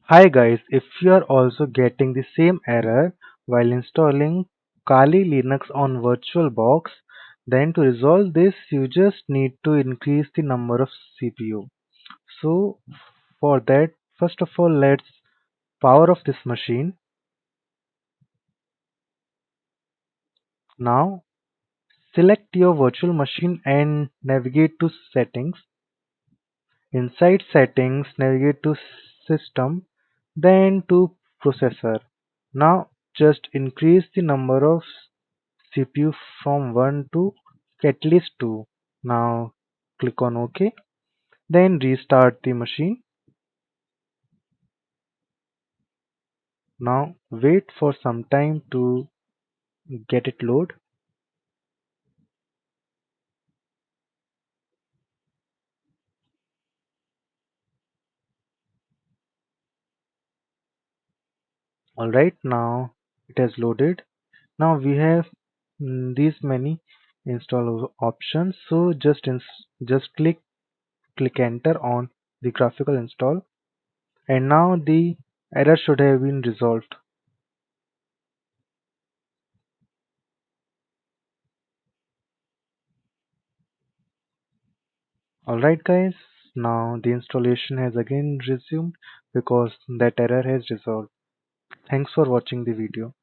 Hi guys, if you are also getting the same error while installing Kali Linux on VirtualBox, then to resolve this you just need to increase the number of CPU. So for that, first of all let's power off this machine. Now select your virtual machine and navigate to settings. Inside settings, navigate to system, then to processor. Now just increase the number of CPU from 1 to at least 2. Now click on OK. Then restart the machine. Now wait for some time to get it load. Alright, now it has loaded. Now we have these many install options. So just click enter on the graphical install, and now the error should have been resolved. Alright guys, now the installation has again resumed because that error has resolved. Thanks for watching the video.